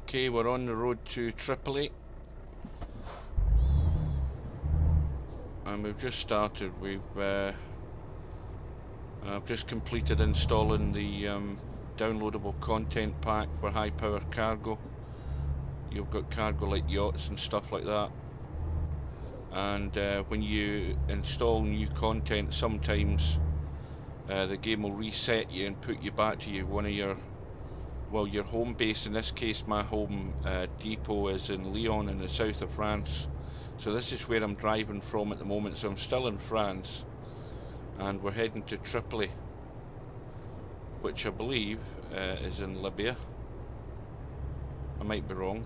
Okay, we're on the road to Tripoli, and we've just started. I've just completed installing the downloadable content pack for high power cargo. You've got cargo like yachts and stuff like that, and when you install new content, sometimes the game will reset you and put you back to your home base. In this case, my home depot is in Lyon in the south of France. So this is where I'm driving from at the moment. So I'm still in France, and we're heading to Tripoli, which I believe is in Libya. I might be wrong.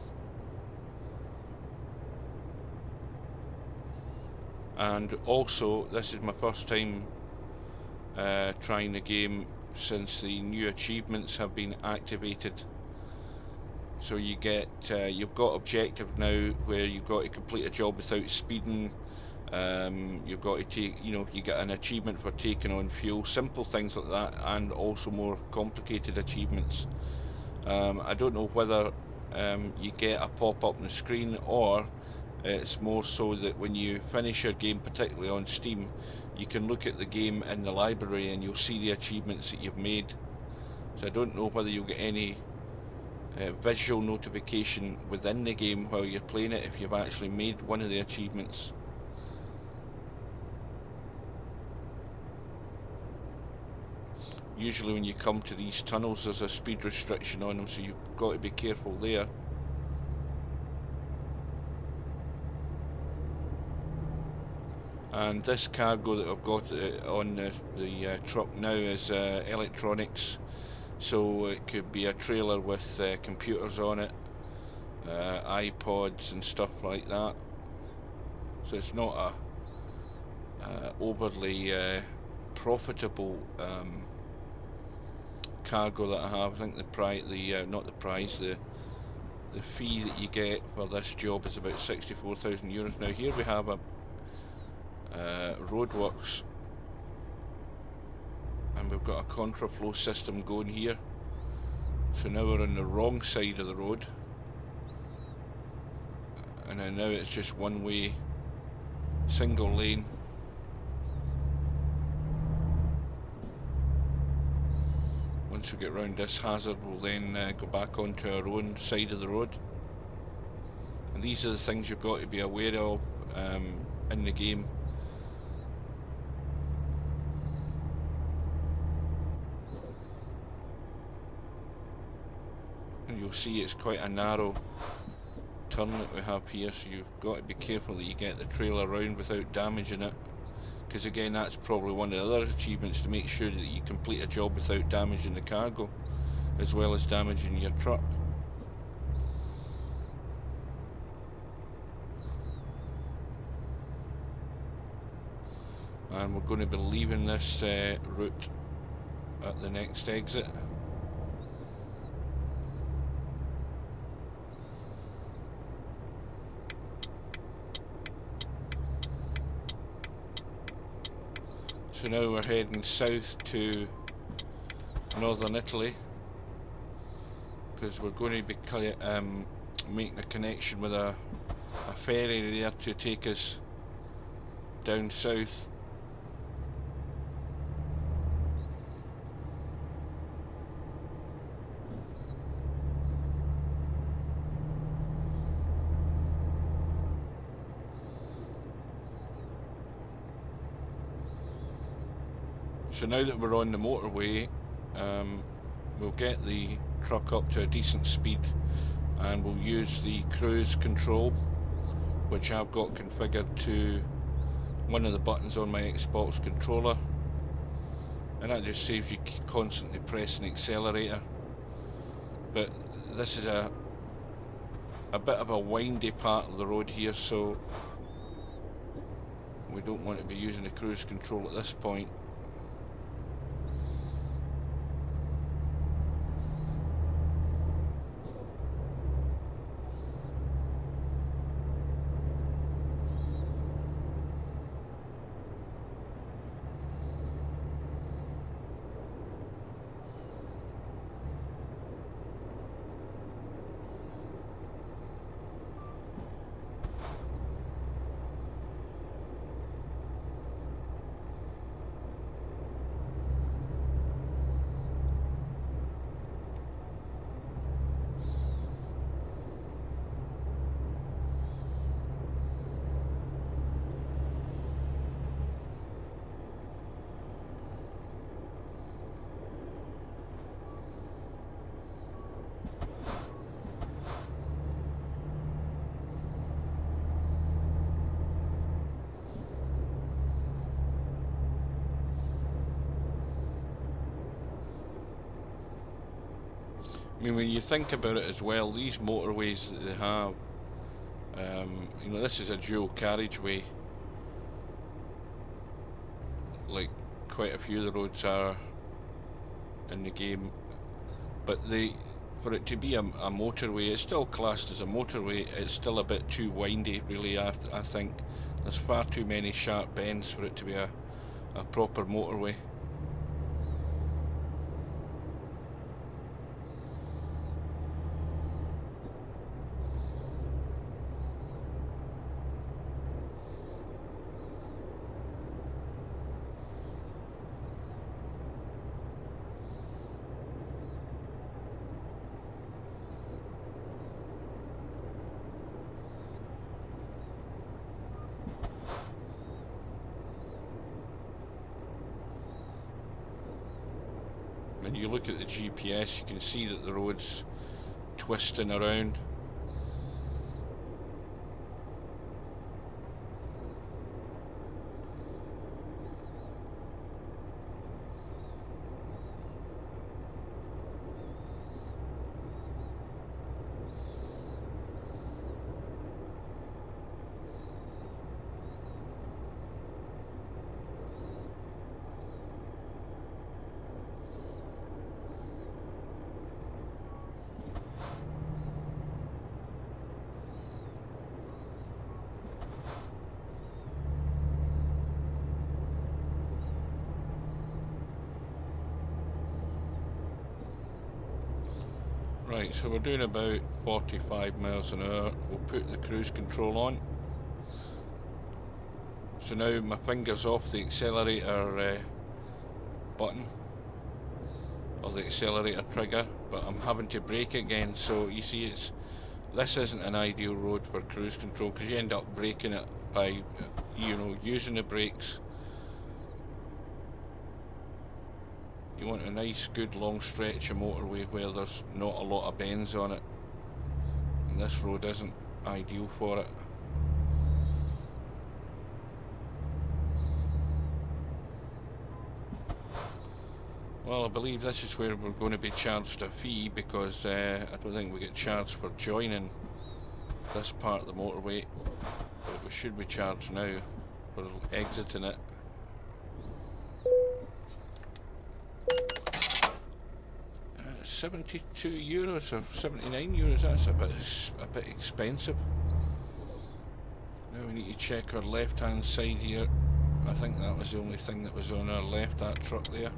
And also, this is my first time trying the game since the new achievements have been activated. So you get you've got objective now where you've got to complete a job without speeding. You've got to take, you get an achievement for taking on fuel, simple things like that, and also more complicated achievements. I don't know whether you get a pop-up on the screen, or it's more so that when you finish your game, particularly on Steam, you can look at the game in the library and you'll see the achievements that you've made. So I don't know whether you'll get any visual notification within the game while you're playing it if you've actually made one of the achievements. Usually when you come to these tunnels there's a speed restriction on them, so you've got to be careful there. And this cargo that I've got on the truck now is electronics, so it could be a trailer with computers on it, iPods and stuff like that. So it's not a overly profitable cargo that I have. I think the fee that you get for this job is about 64,000 euros. Now here we have a roadworks, and we've got a contraflow system going here. So now we're on the wrong side of the road, and now it's just one way, single lane. Once we get round this hazard, we'll then go back onto our own side of the road. And these are the things you've got to be aware of in the game. And you'll see it's quite a narrow turn that we have here, so you've got to be careful that you get the trailer around without damaging it, because again, that's probably one of the other achievements, to make sure that you complete a job without damaging the cargo as well as damaging your truck. And we're going to be leaving this route at the next exit. So now we're heading south to northern Italy, because we're going to be making a connection with a ferry there to take us down south. So now that we're on the motorway, we'll get the truck up to a decent speed, and we'll use the cruise control, which I've got configured to one of the buttons on my Xbox controller, and that just saves you constantly pressing the accelerator. But this is a bit of a windy part of the road here, so we don't want to be using the cruise control at this point. I mean, when you think about it as well, these motorways that they have, you know, this is a dual carriageway, like quite a few of the roads are in the game, but for it to be a motorway, it's still classed as a motorway. It's still a bit too windy, really. I think there's far too many sharp bends for it to be a proper motorway. When you look at the GPS, you can see that the road's twisting around. Right, so we're doing about 45 miles an hour. We'll put the cruise control on. So now my finger's off the accelerator button, or the accelerator trigger, but I'm having to brake again. So you see, this isn't an ideal road for cruise control, because you end up braking it by, you know, using the brakes. You want a nice, good, long stretch of motorway where there's not a lot of bends on it, and this road isn't ideal for it. Well, I believe this is where we're going to be charged a fee, because I don't think we get charged for joining this part of the motorway, but we should be charged now for exiting it. €72 or €79, that's a bit expensive. Now we need to check our left hand side here. I think that was the only thing that was on our left, that truck there.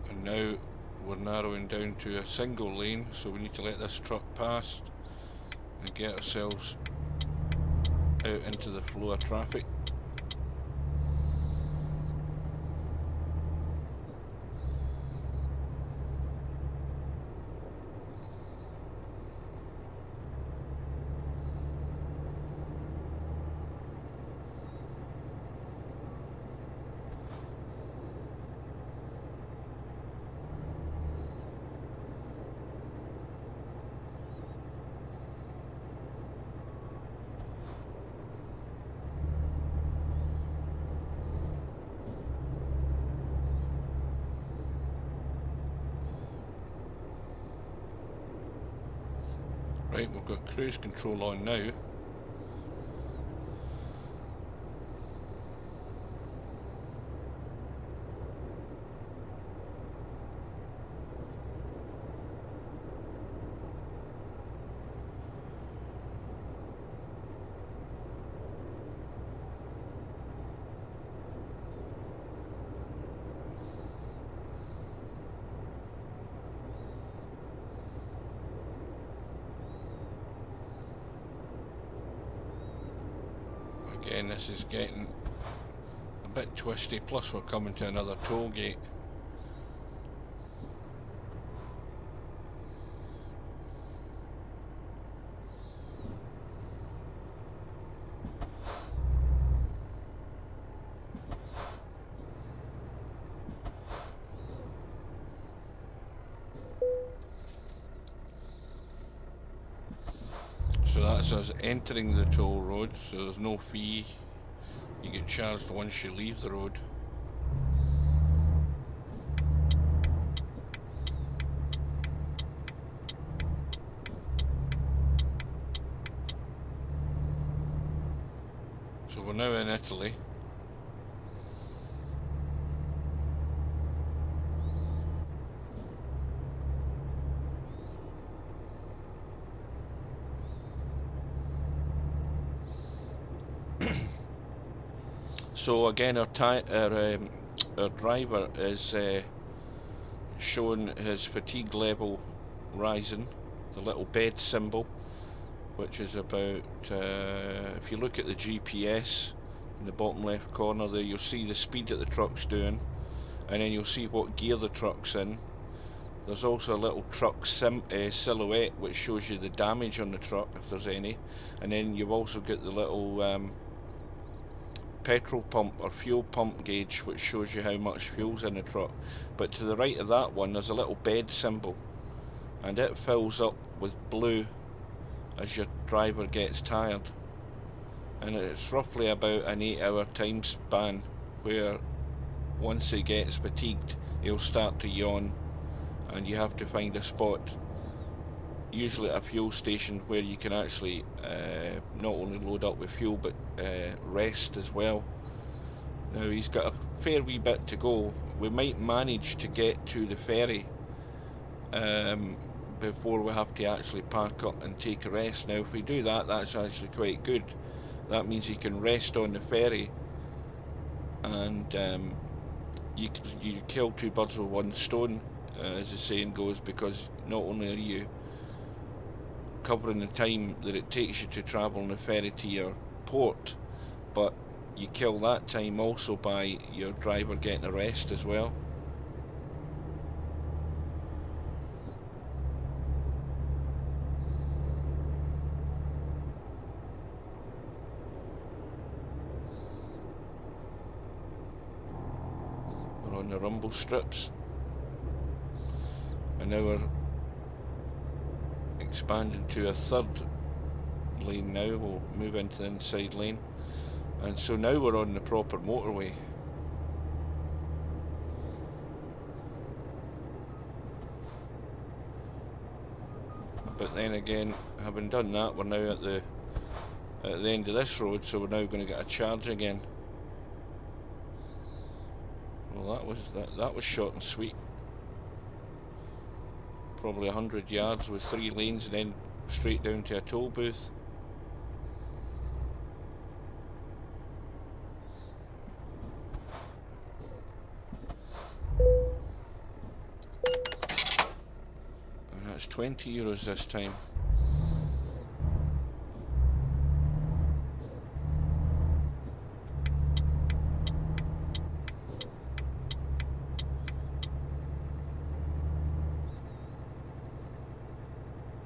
And now we're narrowing down to a single lane, so we need to let this truck pass and get ourselves out into the flow of traffic. Right, we've got cruise control on now. Again, this is getting a bit twisty, plus we're coming to another toll gate. So that's us entering the toll road, so there's no fee. You get charged once you leave the road. So we're now in Italy. So again, our driver is showing his fatigue level rising, the little bed symbol, which is about, if you look at the GPS in the bottom left corner there, you'll see the speed that the truck's doing, and then you'll see what gear the truck's in. There's also a little truck silhouette which shows you the damage on the truck, if there's any, and then you've also got the little petrol pump or fuel pump gauge which shows you how much fuel's in the truck. But to the right of that one there's a little bed symbol, and it fills up with blue as your driver gets tired, and it's roughly about an 8-hour time span where once he gets fatigued he'll start to yawn, and you have to find a spot, usually at a fuel station, where you can actually not only load up with fuel but rest as well. Now he's got a fair wee bit to go. We might manage to get to the ferry before we have to actually park up and take a rest. Now if we do that, that's actually quite good. That means he can rest on the ferry, and you kill two birds with one stone, as the saying goes, because not only are you covering the time that it takes you to travel on the ferry to your port, but you kill that time also by your driver getting a rest as well. We're on the rumble strips, and now we're expanding to a third lane. Now we'll move into the inside lane, and so now we're on the proper motorway. But then again, having done that, we're now at the end of this road, so we're now going to get a charge again. Well, that was short and sweet. Probably 100 yards with 3 lanes and then straight down to a toll booth. And that's €20 this time.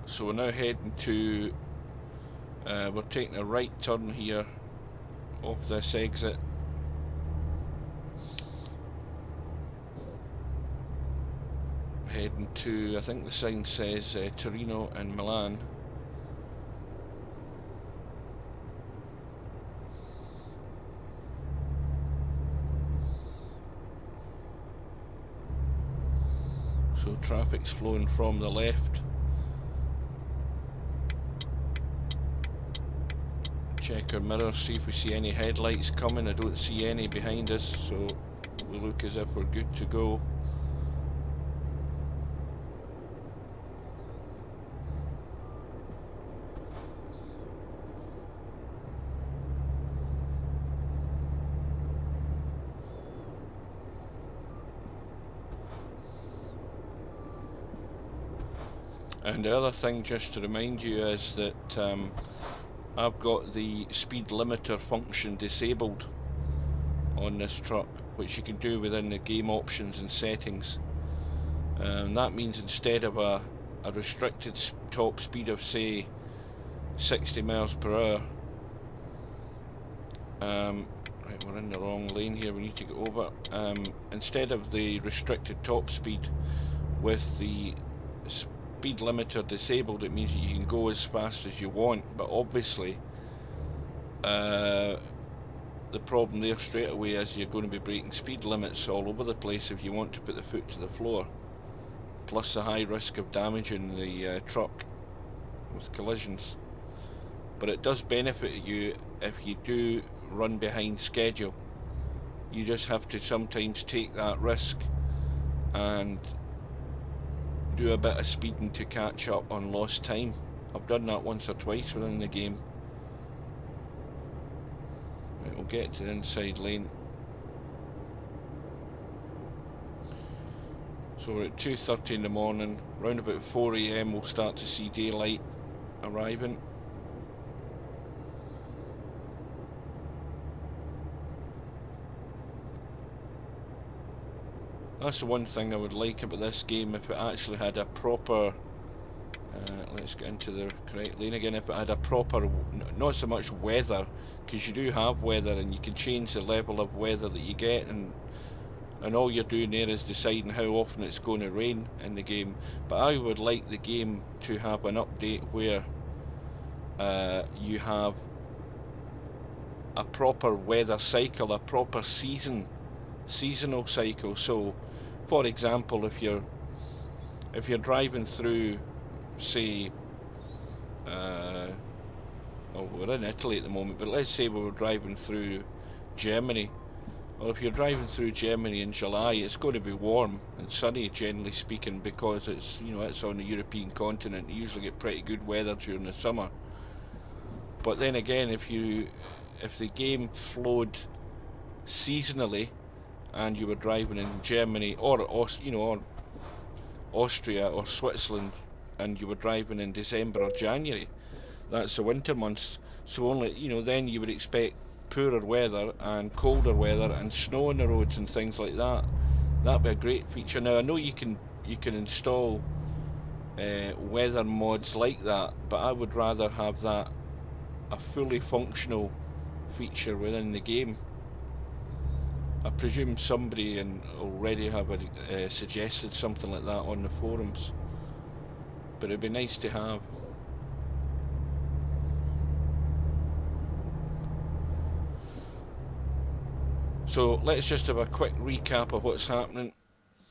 So we're now heading to, we're taking a right turn here off this exit. Heading to, I think the sign says Torino and Milan. So traffic's flowing from the left. Check our mirrors, see if we see any headlights coming. I don't see any behind us, so we look as if we're good to go. And the other thing just to remind you is that I've got the speed limiter function disabled on this truck, which you can do within the game options and settings. That means instead of a restricted top speed of say 60 miles per hour, right, we're in the wrong lane here, we need to get over. Instead of the restricted top speed with the speed limiter disabled, it means that you can go as fast as you want, but obviously the problem there straight away is you're going to be breaking speed limits all over the place if you want to put the foot to the floor, plus the high risk of damaging the truck with collisions. But it does benefit you if you do run behind schedule. You just have to sometimes take that risk and do a bit of speeding to catch up on lost time. I've done that once or twice within the game. Right, we'll get to the inside lane. So we're at 2:30 in the morning. Round about 4 AM we'll start to see daylight arriving. That's the one thing I would like about this game, if it actually had a proper, let's get into the correct lane again, if it had a proper, not so much weather, because you do have weather and you can change the level of weather that you get, and all you're doing there is deciding how often it's going to rain in the game. But I would like the game to have an update where you have a proper weather cycle, a proper seasonal cycle. So for example, if you're driving through, say, well, we're in Italy at the moment, but let's say we were driving through Germany. Well, if you're driving through Germany in July, it's going to be warm and sunny, generally speaking, because it's, you know, it's on the European continent. You usually get pretty good weather during the summer. But then again, if the game flowed seasonally, and you were driving in Germany or Austria or Switzerland, and you were driving in December or January, that's the winter months. So only, you know, then you would expect poorer weather and colder weather and snow on the roads and things like that. That'd be a great feature. Now I know you can install weather mods like that, but I would rather have that a fully functional feature within the game. I presume somebody already have suggested something like that on the forums, but it'd be nice to have. So let's just have a quick recap of what's happening,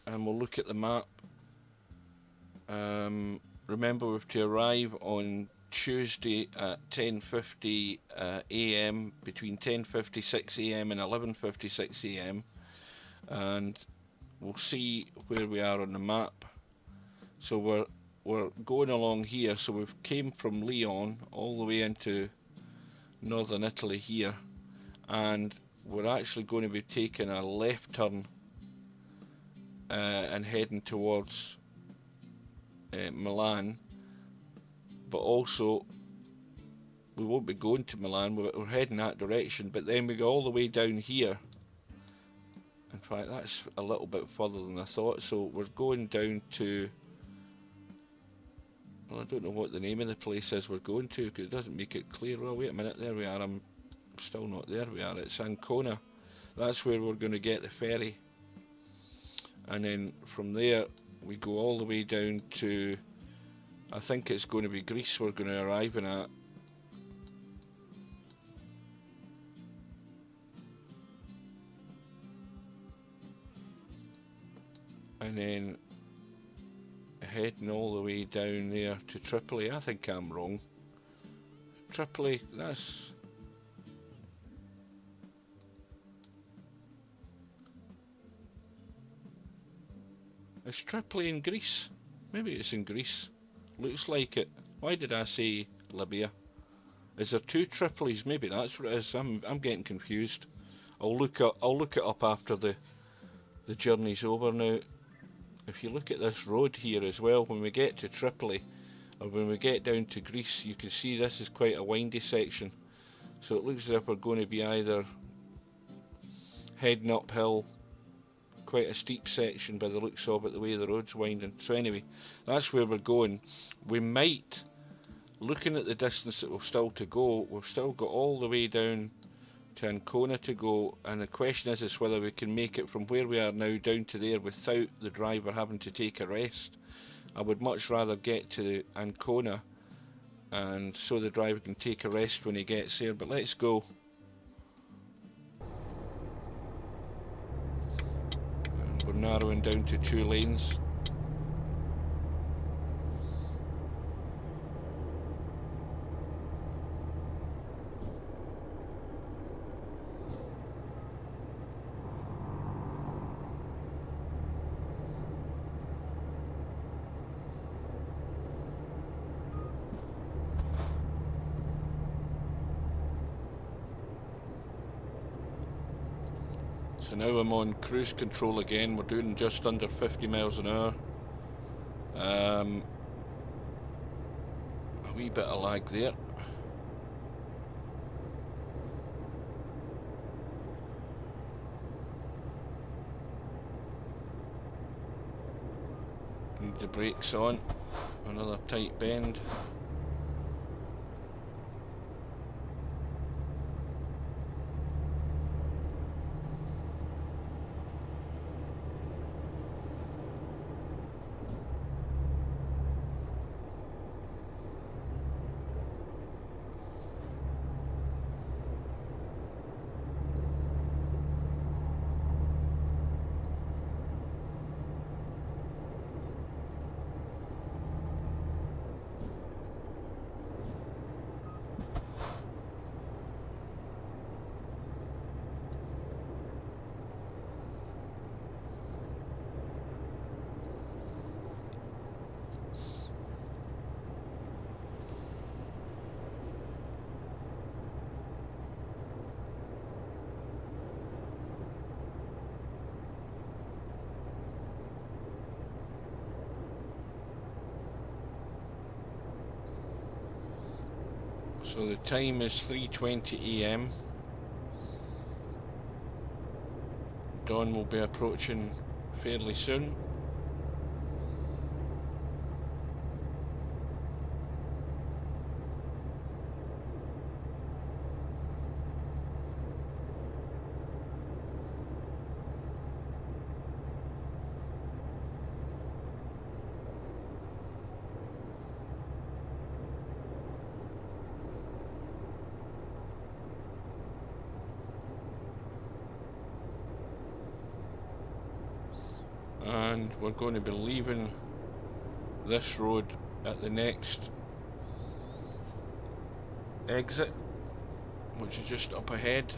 and we'll look at the map. Remember, we have to arrive on Tuesday at 10:50 AM, between 10:56 AM and 11:56 AM, and we'll see where we are on the map. So we're going along here. So we've came from Lyon all the way into northern Italy here, and we're actually going to be taking a left turn and heading towards Milan. But also, we won't be going to Milan, we're heading that direction, but then we go all the way down here. In fact, that's a little bit further than I thought. So we're going down to, well, I don't know what the name of the place is we're going to, because it doesn't make it clear. Well, wait a minute, there we are, I'm still not there. We are, it's Ancona. That's where we're going to get the ferry, and then from there we go all the way down to, I think it's going to be Greece we're going to arrive at. And then heading all the way down there to Tripoli. I think I'm wrong. Tripoli, that's... Is Tripoli in Greece? Maybe it's in Greece. Looks like it. Why did I say Libya? Is there two Tripolis? Maybe that's what it is. I'm getting confused. I'll look it up after the journey's over. Now, if you look at this road here as well, when we get to Tripoli, or when we get down to Greece, you can see this is quite a windy section. So it looks as if we're going to be either heading uphill, quite a steep section by the looks of it, the way the road's winding. So anyway, that's where we're going. We might, looking at the distance that we've still to go, we've still got all the way down to Ancona to go, and the question is whether we can make it from where we are now down to there without the driver having to take a rest. I would much rather get to Ancona, and so the driver can take a rest when he gets there. But let's go. And we're narrowing down to 2 lanes. So now I'm on cruise control again. We're doing just under 50 miles an hour. A wee bit of lag there. Need the brakes on. Another tight bend. So the time is 3:20 AM. Dawn will be approaching fairly soon. And we're going to be leaving this road at the next exit, which is just up ahead.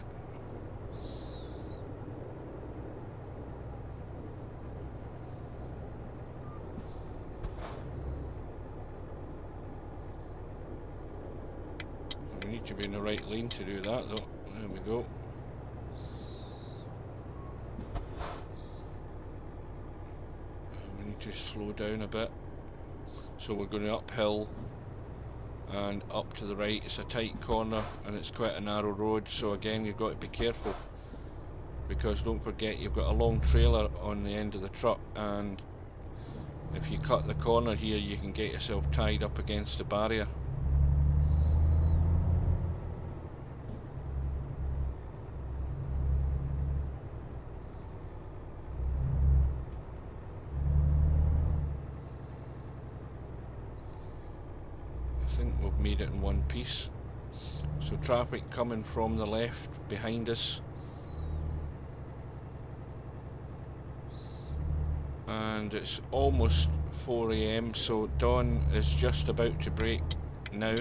We need to be in the right lane to do that though. There we go. To slow down a bit, so we're going uphill and up to the right. It's a tight corner and it's quite a narrow road, so again you've got to be careful, because don't forget you've got a long trailer on the end of the truck, and if you cut the corner here you can get yourself tied up against the barrier. I think we've made it in one piece. So traffic coming from the left behind us, and it's almost 4 AM, so dawn is just about to break now.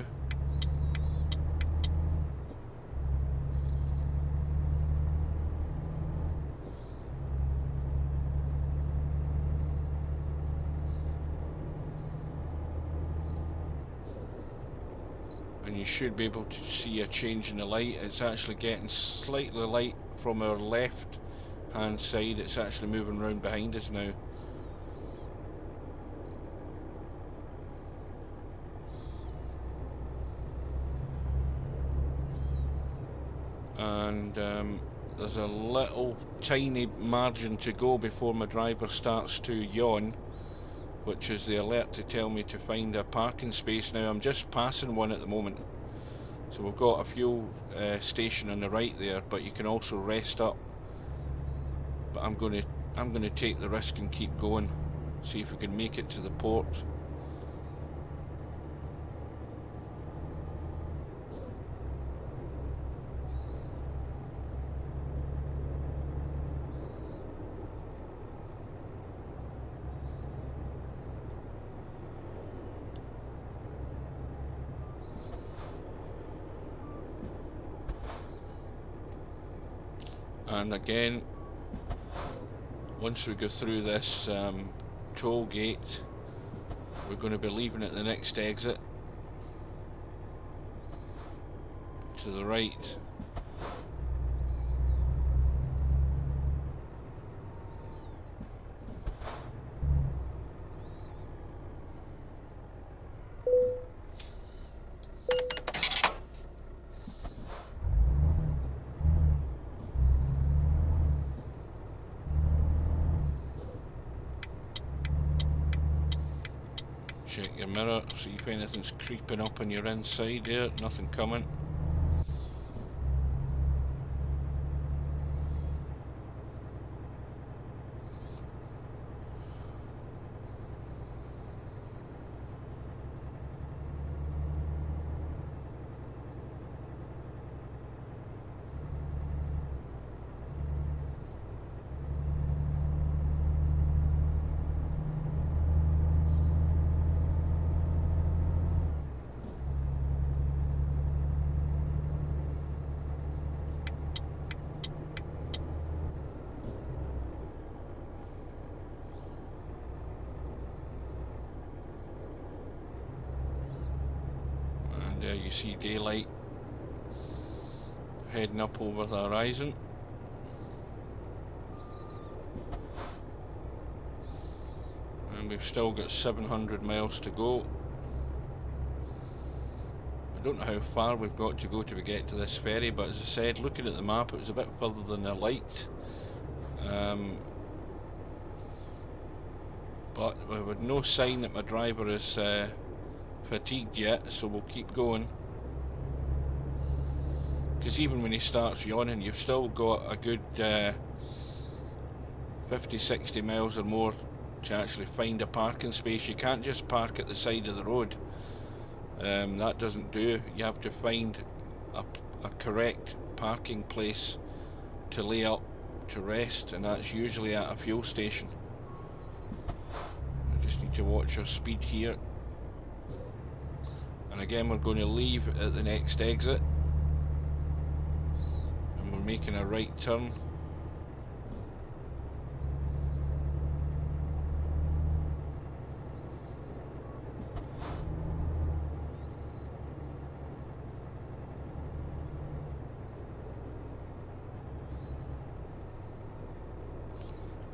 And you should be able to see a change in the light. It's actually getting slightly light from our left hand side. It's actually moving round behind us now. And there's a little tiny margin to go before my driver starts to yawn, which is the alert to tell me to find a parking space. Now I'm just passing one at the moment, so we've got a fuel station on the right there, but you can also rest up. But I'm going to take the risk and keep going. See if we can make it to the port. And again, once we go through this toll gate, we're going to be leaving at the next exit to the right. Check your mirror, see if anything's creeping up on your inside there. Nothing coming. There you see daylight heading up over the horizon. And we've still got 700 miles to go. I don't know how far we've got to go to get to this ferry, but as I said, looking at the map, it was a bit further than I liked. But we've had no sign that my driver is fatigued yet, so we'll keep going. Because even when he starts yawning, you've still got a good 50-60 miles or more to actually find a parking space. You can't just park at the side of the road. That doesn't do. You have to find a correct parking place to lay up to rest, and that's usually at a fuel station. I just need to watch our speed here. And again, we're going to leave at the next exit, and we're making a right turn.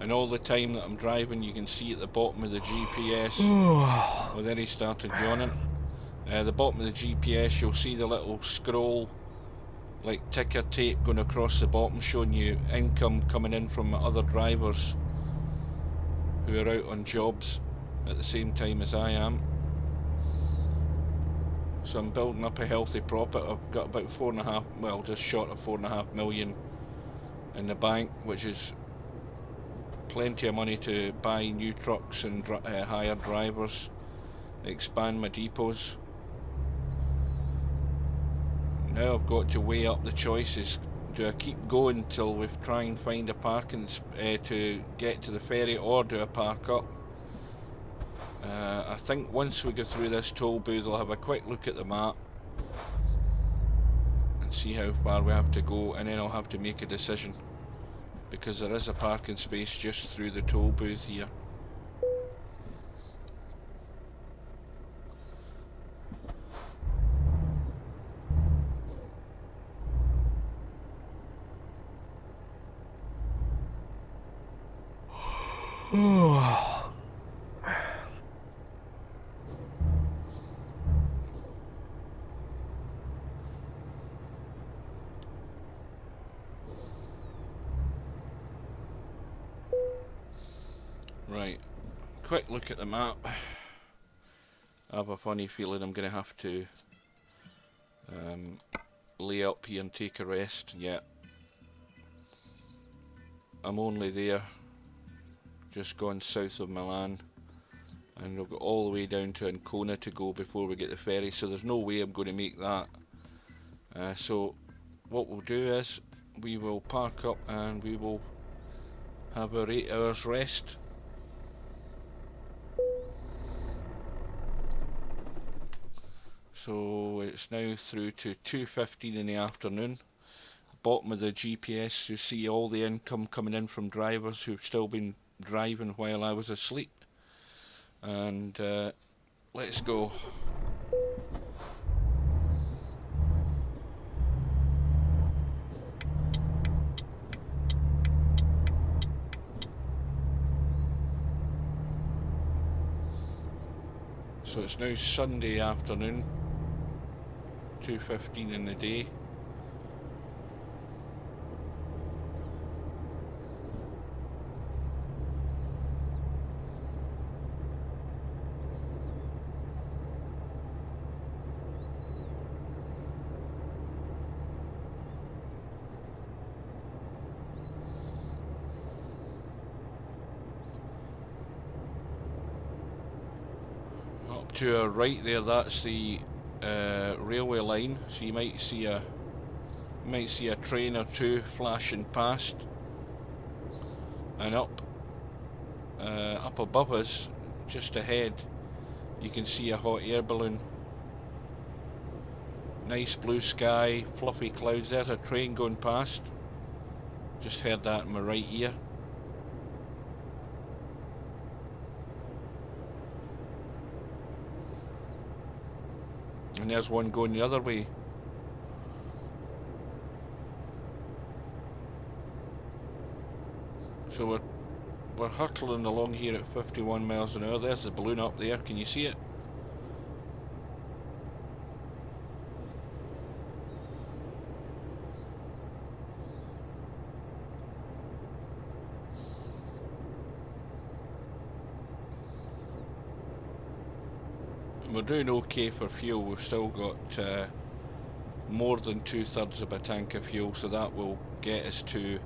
And all the time that I'm driving, you can see at the bottom of the GPS, well, there he started yawning. The bottom of the GPS, you'll see the little scroll, like ticker tape going across the bottom, showing you income coming in from other drivers who are out on jobs at the same time as I am. So I'm building up a healthy profit. I've got about 4.5, well, just short of 4.5 million in the bank, which is plenty of money to buy new trucks and hire drivers, expand my depots. Now I've got to weigh up the choices. Do I keep going till we try and find a parking to get to the ferry, or do I park up? I think once we go through this toll booth, I'll have a quick look at the map and see how far we have to go, and then I'll have to make a decision, because there is a parking space just through the toll booth here. Right, quick look at the map. I have a funny feeling I'm going to have to lay up here and take a rest. Yeah, I'm only there, just gone south of Milan. and we've got all the way down to Ancona to go before we get the ferry, so there's no way I'm going to make that. So what we'll do is we will park up and we will have our 8 hours rest. So it's now through to 2:15 in the afternoon. Bottom of the GPS, you see all the income coming in from drivers who've still been driving while I was asleep. And let's go. So it's now Sunday afternoon, 2:15 in the day. Up to our right there, that's the railway line. So you might see a train or two flashing past, and up above us, just ahead, you can see a hot air balloon. Nice blue sky, fluffy clouds. There's a train going past. Just heard that in my right ear. And there's one going the other way. So we're hurtling along here at 51 miles an hour. There's the balloon up there. Can you see it? We're doing okay for fuel. We've still got more than 2/3 of a tank of fuel, so that will get us to,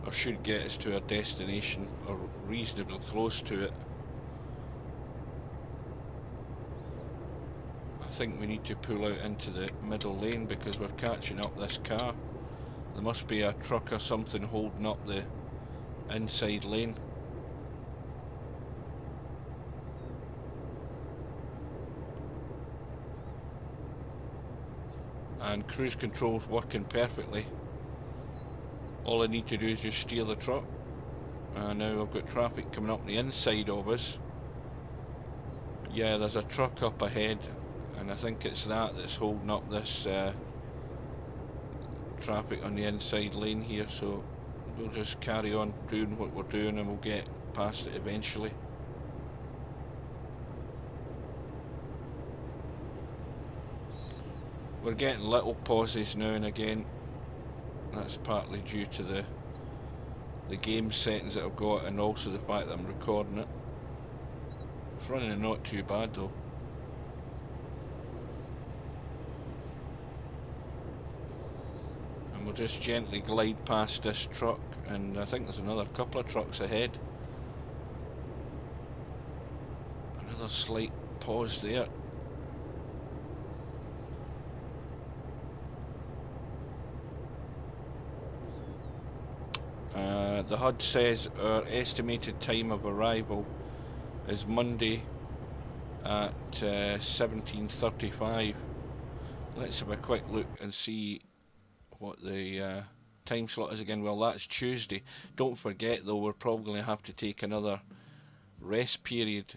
or should get us to our destination, or reasonably close to it. I think we need to pull out into the middle lane because we're catching up this car. There must be a truck or something holding up the inside lane. And cruise control's working perfectly. All I need to do is just steer the truck. And now I've got traffic coming up the inside of us. Yeah, there's a truck up ahead, and I think it's that's holding up this traffic on the inside lane here, so we'll just carry on doing what we're doing and we'll get past it eventually. We're getting little pauses now and again. That's partly due to the game settings that I've got, and also the fact that I'm recording it. It's running not too bad though. And we'll just gently glide past this truck, and I think there's another couple of trucks ahead. Another slight pause there. The HUD says our estimated time of arrival is Monday at 17:35. Let's have a quick look and see what the time slot is again. Well, that's Tuesday. Don't forget though, we're probably going to have to take another rest period.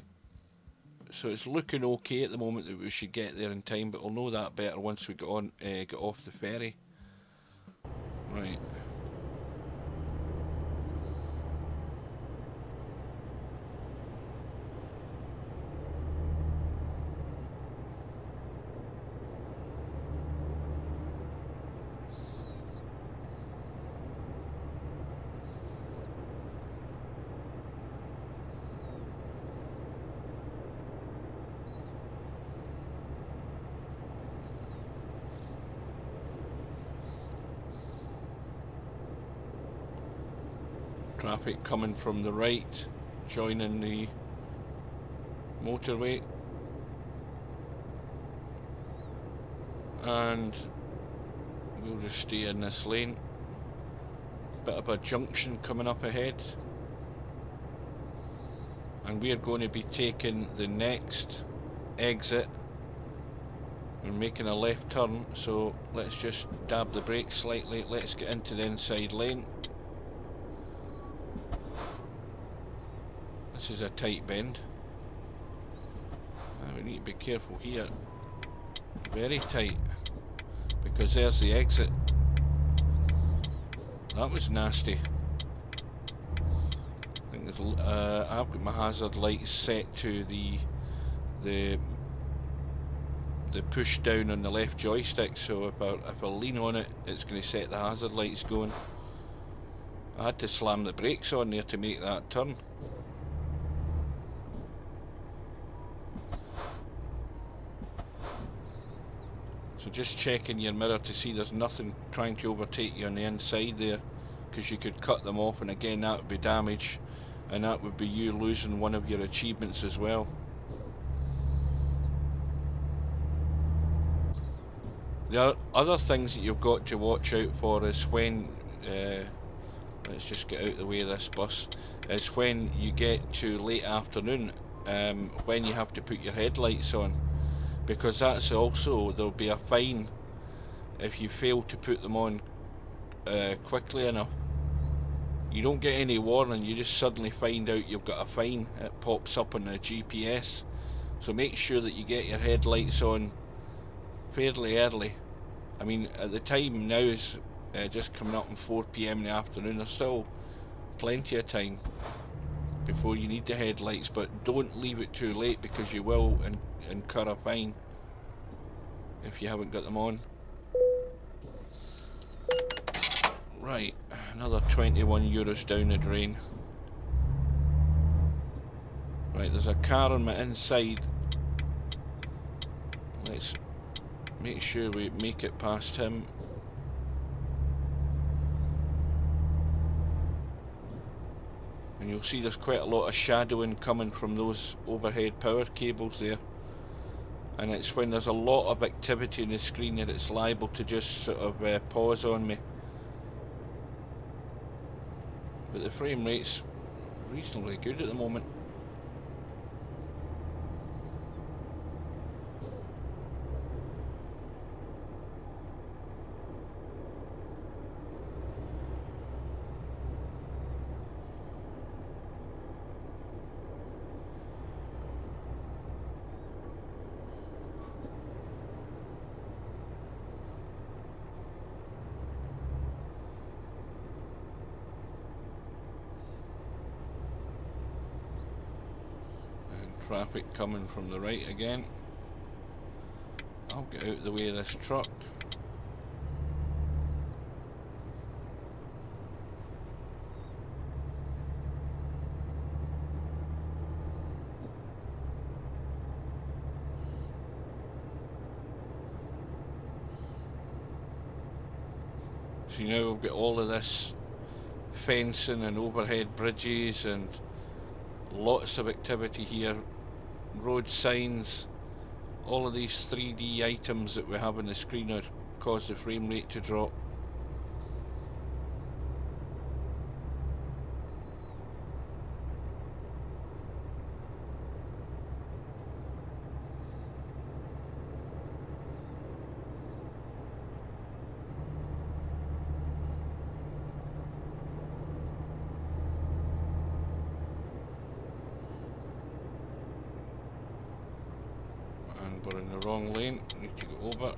So it's looking okay at the moment that we should get there in time, but we'll know that better once we get off the ferry. Right. Traffic coming from the right, joining the motorway, and we'll just stay in this lane. Bit of a junction coming up ahead, and we're going to be taking the next exit and making a left turn, so let's just dab the brakes slightly. Let's get into the inside lane. This is a tight bend. We need to be careful here. Very tight, because there's the exit. That was nasty. I think there's, I've got my hazard lights set to the push down on the left joystick, so if I lean on it, it's going to set the hazard lights going. I had to slam the brakes on there to make that turn. So just checking your mirror to see there's nothing trying to overtake you on the inside there, because you could cut them off, and again that would be damage, and that would be you losing one of your achievements as well. The other things that you've got to watch out for is when, let's just get out of the way of this bus, is when you get to late afternoon, when you have to put your headlights on, because that's also, there'll be a fine if you fail to put them on quickly enough. You don't get any warning, you just suddenly find out you've got a fine. It pops up on the GPS, so make sure that you get your headlights on fairly early. I mean, at the time now is just coming up on 4 PM in the afternoon. There's still plenty of time before you need the headlights, but don't leave it too late, because you will incur a fine if you haven't got them on. Right, another €21 down the drain. Right, there's a car on my inside. Let's make sure we make it past him. And you'll see there's quite a lot of shadowing coming from those overhead power cables there. And it's when there's a lot of activity on the screen that it's liable to just sort of pause on me. But the frame rate's reasonably good at the moment. Traffic coming from the right again. I'll get out of the way of this truck. So now we've got all of this fencing and overhead bridges and lots of activity here. Road signs, all of these 3D items that we have on the screen are cause the frame rate to drop. We're in the wrong lane, need to go over.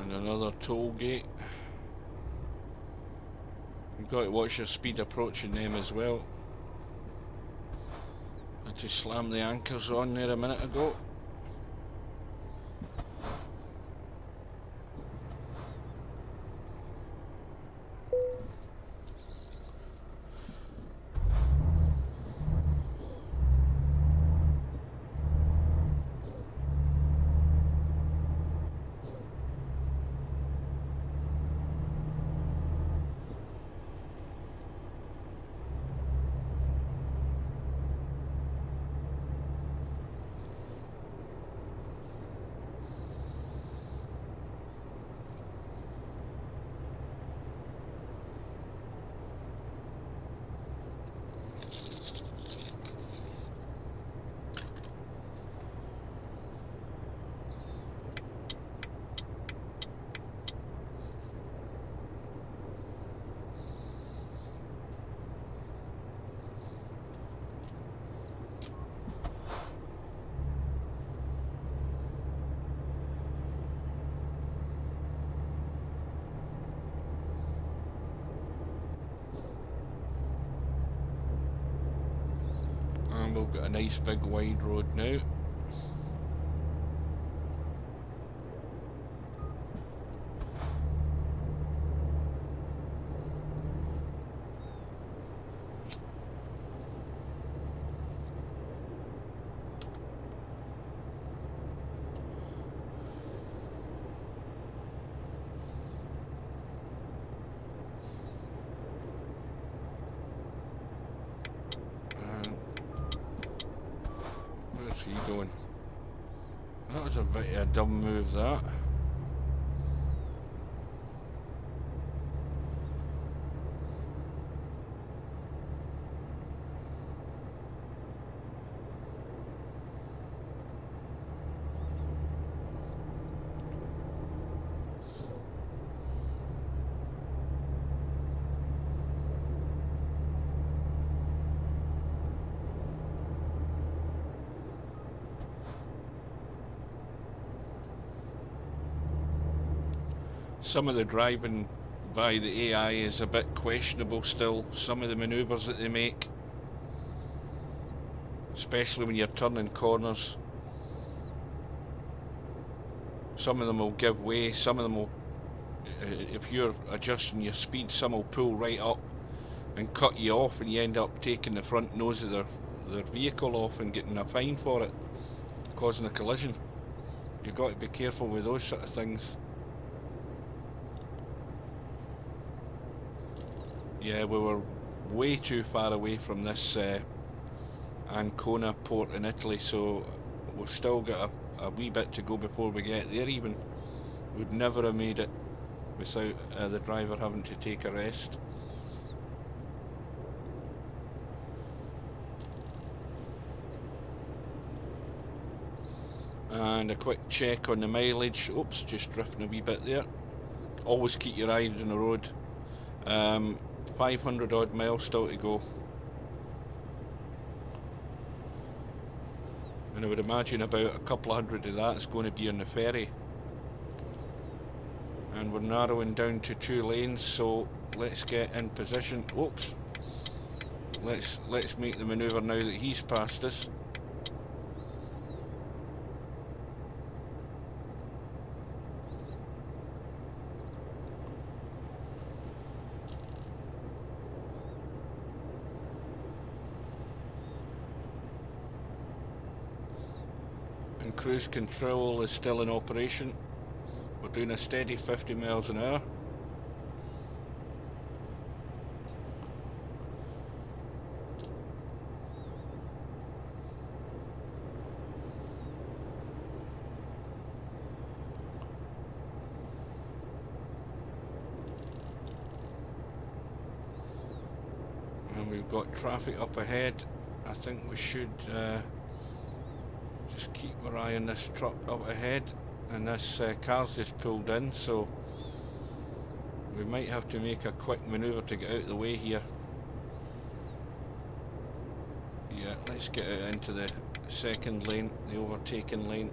And another toll gate. You've got to watch your speed approaching them as well. I just slammed the anchors on there a minute ago. we've got a nice big wide road now. Where's he going? That was a bit of a dumb move, that. Some of the driving by the AI is a bit questionable still, some of the manoeuvres that they make, especially when you're turning corners. Some of them will give way, some of them will, if you're adjusting your speed, some will pull right up and cut you off, and you end up taking the front nose of their vehicle off and getting a fine for it, causing a collision. You've got to be careful with those sort of things. Yeah, we were way too far away from this Ancona port in Italy, so we've still got a wee bit to go before we get there even. We'd never have made it without the driver having to take a rest. And a quick check on the mileage. Oops, just drifting a wee bit there. Always keep your eye on the road. 500 odd miles still to go. And I would imagine about a couple of hundred of that is going to be on the ferry. And we're narrowing down to 2 lanes, so let's get in position. Oops. Let's make the manoeuvre now that he's passed us. Cruise control is still in operation. We're doing a steady 50 miles an hour. And we've got traffic up ahead. I think we should just keep our eye on this truck up ahead, and this car's just pulled in, so we might have to make a quick manoeuvre to get out of the way here. Yeah, let's get out into the second lane, the overtaking lane.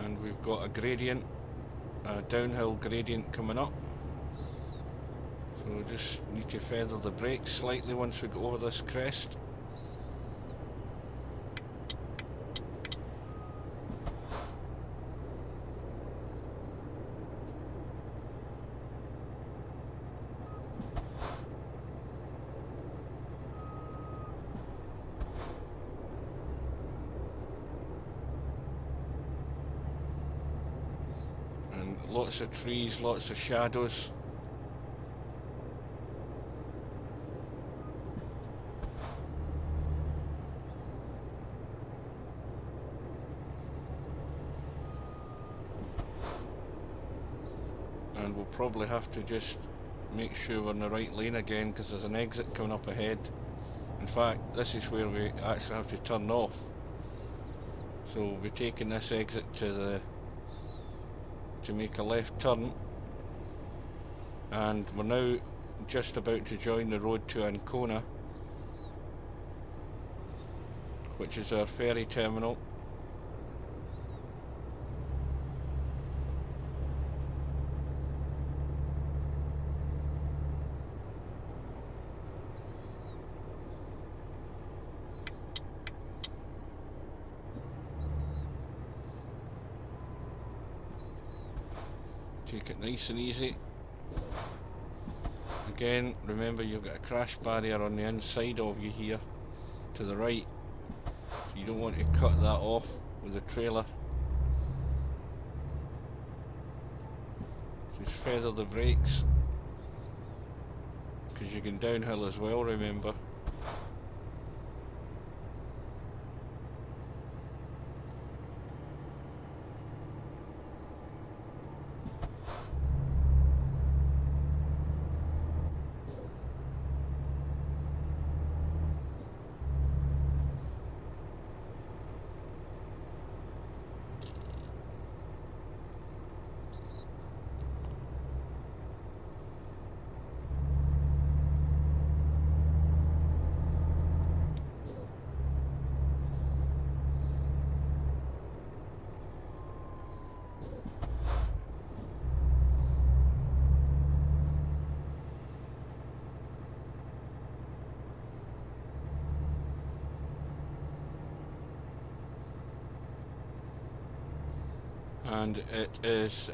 And we've got a gradient, a downhill gradient coming up, so we just need to feather the brakes slightly once we go over this crest. Lots of trees, lots of shadows. And we'll probably have to just make sure we're in the right lane again, because there's an exit coming up ahead. In fact, this is where we actually have to turn off. So we'll be taking this exit to make a left turn. And we're now just about to join the road to Ancona, which is our ferry terminal. Take it nice and easy. Again, remember you've got a crash barrier on the inside of you here to the right, so you don't want to cut that off with a trailer. Just feather the brakes, because you can downhill as well, remember. And it is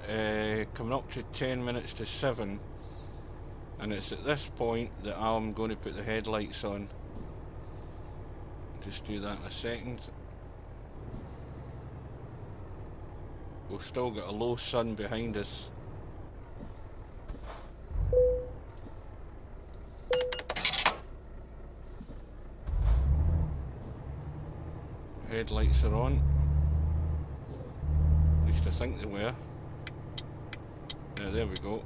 coming up to 10 minutes to 7, and it's at this point that I'm going to put the headlights on. Just do that in a second. We've still got a low sun behind us. Headlights are on. I think they were. Yeah, there we go.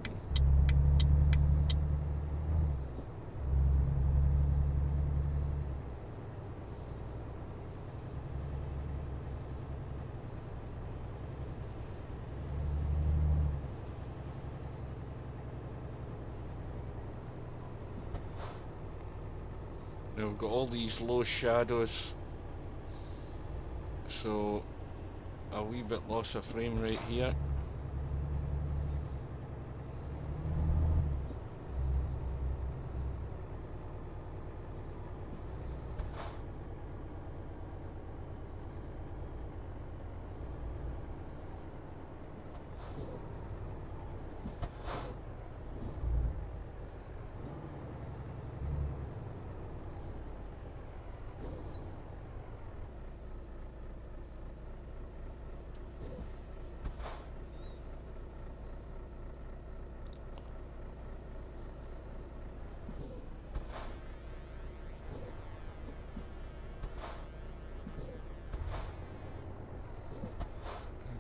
Now we've got all these low shadows, so a wee bit loss of frame rate here.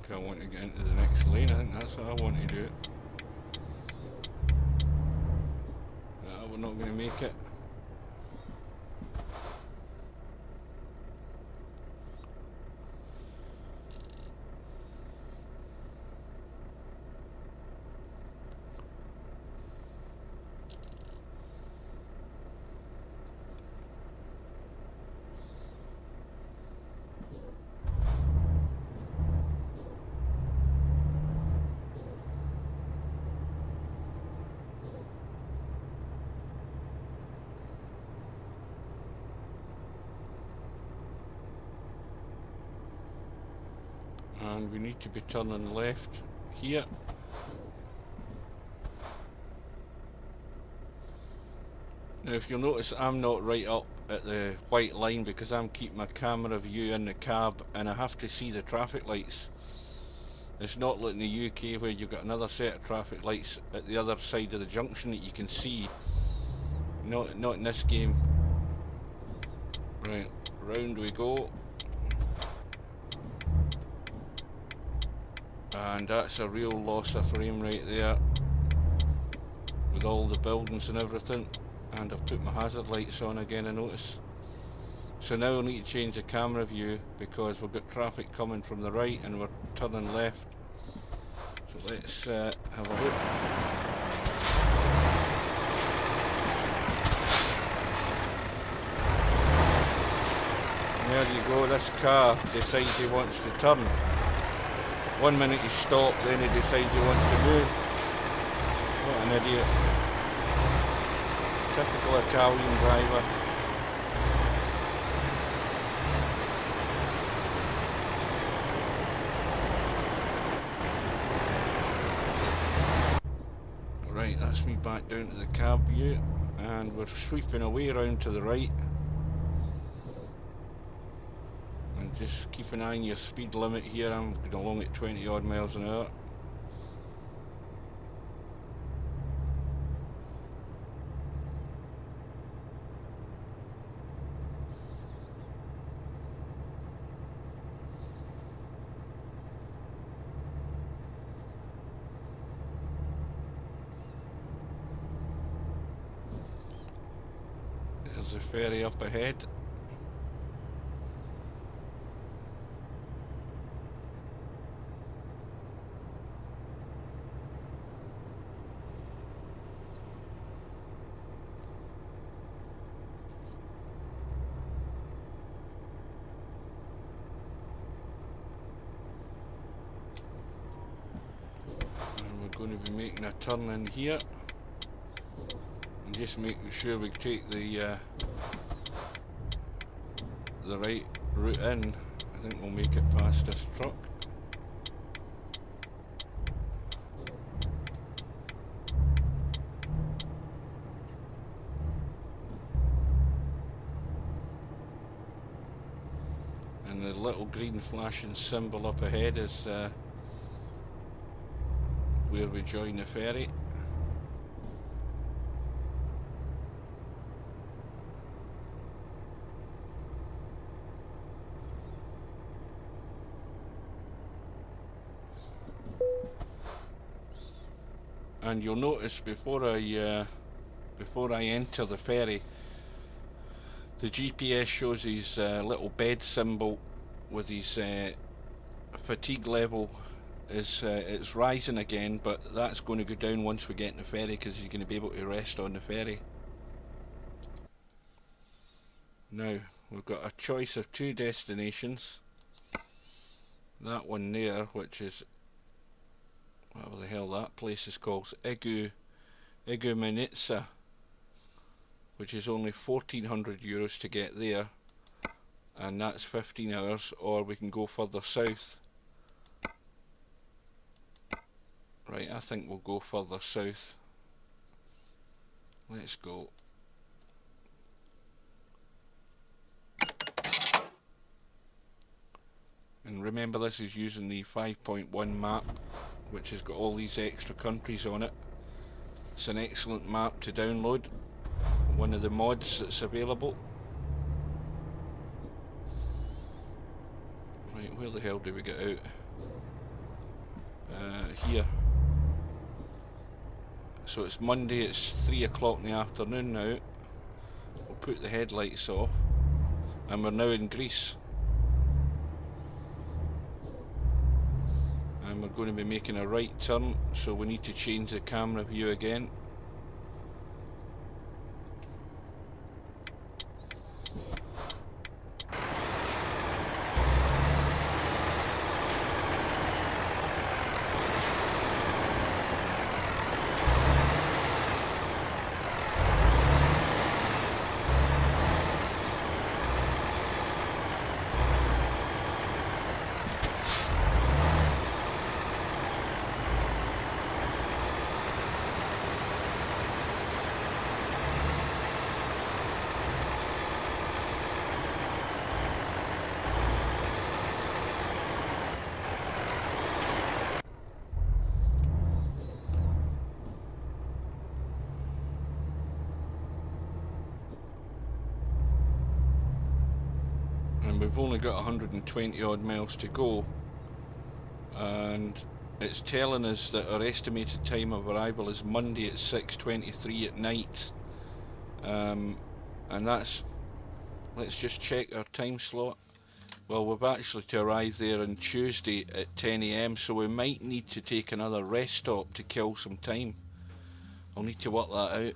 I want to get into the next lane. I think that's what I want to do. We're not going to make it. And we need to be turning left here. Now if you'll notice, I'm not right up at the white line because I'm keeping my camera view in the cab and I have to see the traffic lights. It's not like in the UK where you've got another set of traffic lights at the other side of the junction that you can see. Not in this game. Right, round we go. And that's a real loss of frame rate there with all the buildings and everything. And I've put my hazard lights on again, I notice. So now we'll need to change the camera view because we've got traffic coming from the right and we're turning left. So let's have a look. There you go, this car decides he wants to turn. 1 minute he stops, then he decides he wants to move. What an idiot. Typical Italian driver. Right, that's me back down to the cab view, and we're sweeping away around to the right. And just keep an eye on your speed limit here. I'm going along at 20 odd miles an hour. There's the ferry up ahead. And we're going to be making a turn in here. And just making sure we take the right route in. I think we'll make it past this truck. And the little green flashing symbol up ahead is where we join the ferry. And you'll notice before I enter the ferry, the GPS shows his little bed symbol with his fatigue level is it's rising again, but that's going to go down once we get in the ferry because he's going to be able to rest on the ferry. Now we've got a choice of two destinations. That one there, which is whatever the hell that place is called, Igoumenitsa, which is only 1400 euros to get there, and that's 15 hours, or we can go further south. Right, I think we'll go further south. Let's go. And remember, this is using the 5.1 map, which has got all these extra countries on it. It's an excellent map to download, one of the mods that's available. Right, where the hell do we get out? Here. So it's Monday, it's 3 o'clock in the afternoon now. We'll put the headlights off, and we're now in Greece. And we're going to be making a right turn, so we need to change the camera view again. And we've only got 120 odd miles to go, and it's telling us that our estimated time of arrival is Monday at 6:23 at night, and that's, let's just check our time slot. Well, we've actually to arrive there on Tuesday at 10 AM, so we might need to take another rest stop to kill some time. I'll need to work that out.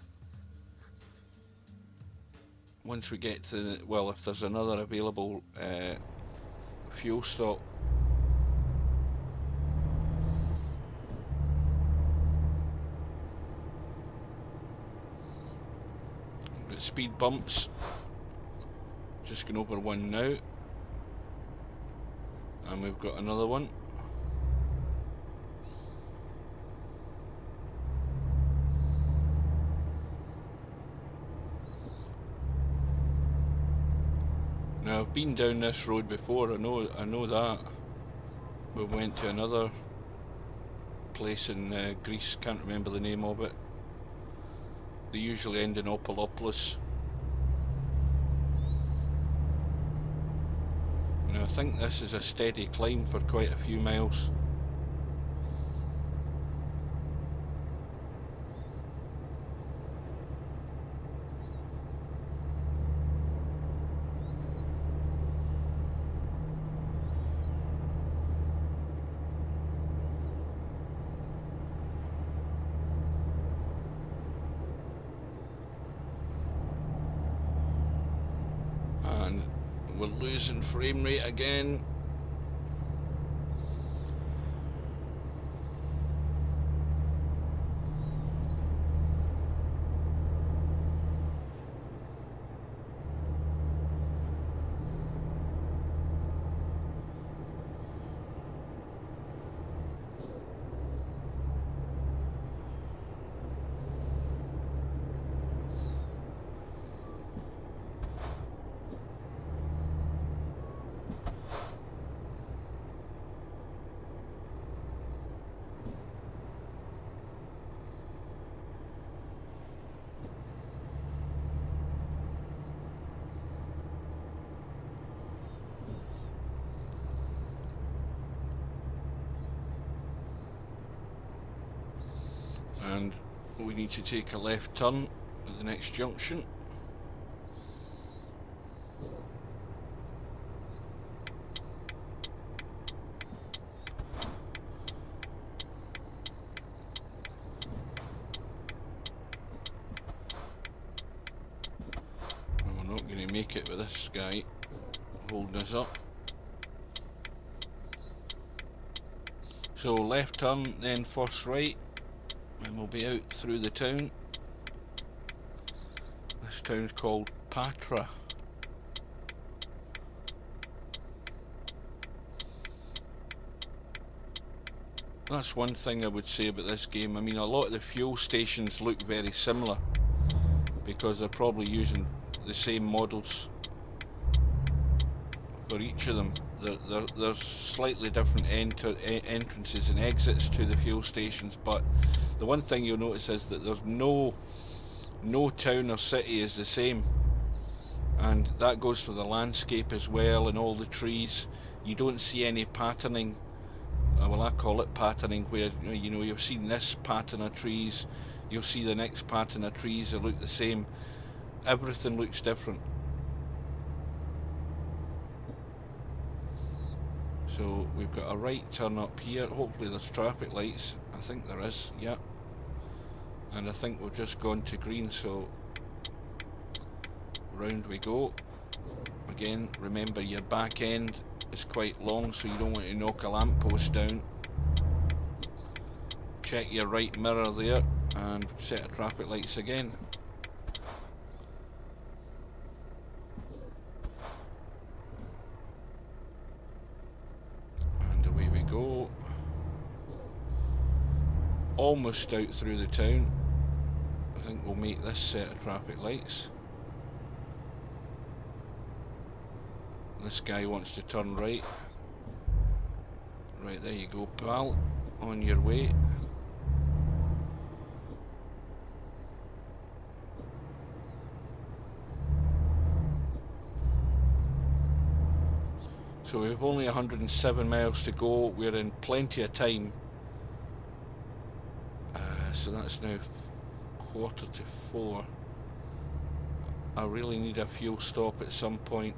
once we get to, well, if there's another available fuel stop. Speed bumps, just going over one now, and we've got another one. Now I've been down this road before, I know that. We went to another place in Greece, can't remember the name of it. They usually end in Opolopolis. Now I think this is a steady climb for quite a few miles. And we're losing frame rate again. And we need to take a left turn at the next junction. And we're not going to make it with this guy holding us up. So left turn, then first right, and we'll be out through the town. This town's called Patra. That's one thing I would say about this game. I mean, a lot of the fuel stations look very similar because they're probably using the same models for each of them. There's slightly different entrances and exits to the fuel stations, but the one thing you'll notice is that there's no town or city is the same, and that goes for the landscape as well, and all the trees. You don't see any patterning. Well, I call it patterning, where you've seen this pattern of trees, you'll see the next pattern of trees that look the same. Everything looks different. So we've got a right turn up here. Hopefully there's traffic lights. I think there is, yeah. And I think we've just gone to green, so round we go. Again, remember your back end is quite long, so you don't want to knock a lamppost down. Check your right mirror there and set of traffic lights again. And away we go. Almost out through the town. I think we'll make this set of traffic lights. This guy wants to turn right. Right, there you go, pal. On your way. So we've only 107 miles to go. We're in plenty of time. So that's now 3:45. I really need a fuel stop at some point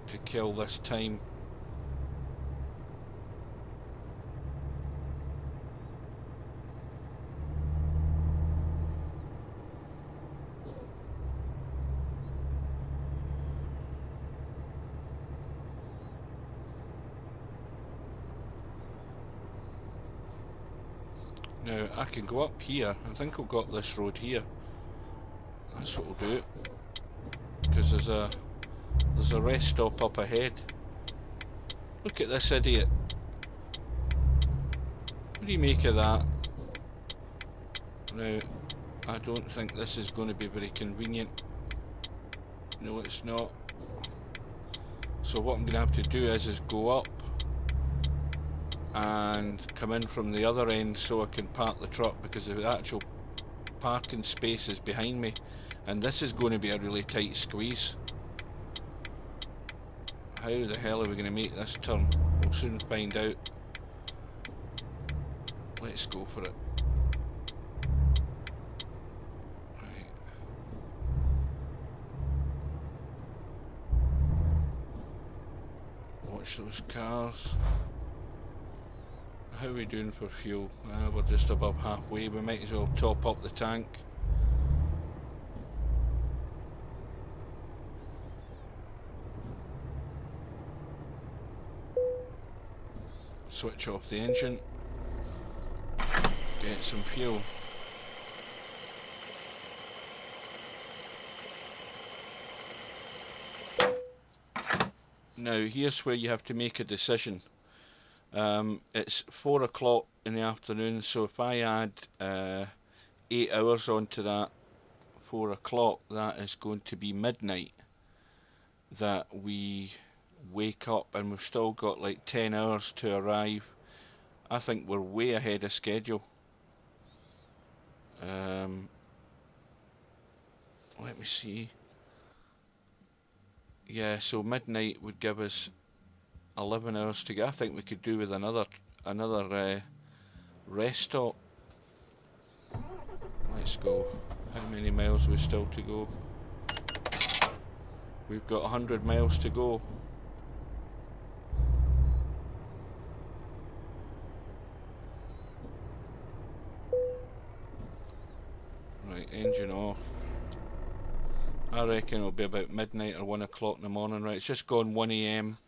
to kill this time. Now I can go up here. I think I'll go up this road here. That's what we'll do. Because there's a rest stop up ahead. Look at this idiot. What do you make of that? Now, I don't think this is going to be very convenient. No, it's not. So what I'm going to have to do is go up and come in from the other end so I can park the truck, because the actual parking space is behind me, and this is going to be a really tight squeeze. How the hell are we going to make this turn? We'll soon find out. Let's go for it. Right. Watch those cars. How are we doing for fuel? We're just above halfway. We might as well top up the tank. Switch off the engine. Get some fuel. Now here's where you have to make a decision. It's 4 o'clock in the afternoon, so if I add 8 hours onto that 4 o'clock, that is going to be midnight that we wake up, and we've still got like 10 hours to arrive. I think we're way ahead of schedule. Let me see. Yeah, so midnight would give us 11 hours to go. I think we could do with another rest stop. Let's go. How many miles have we still to go? We've got 100 miles to go. Right, engine off. I reckon it'll be about midnight or 1 o'clock in the morning. Right, it's just gone 1 AM.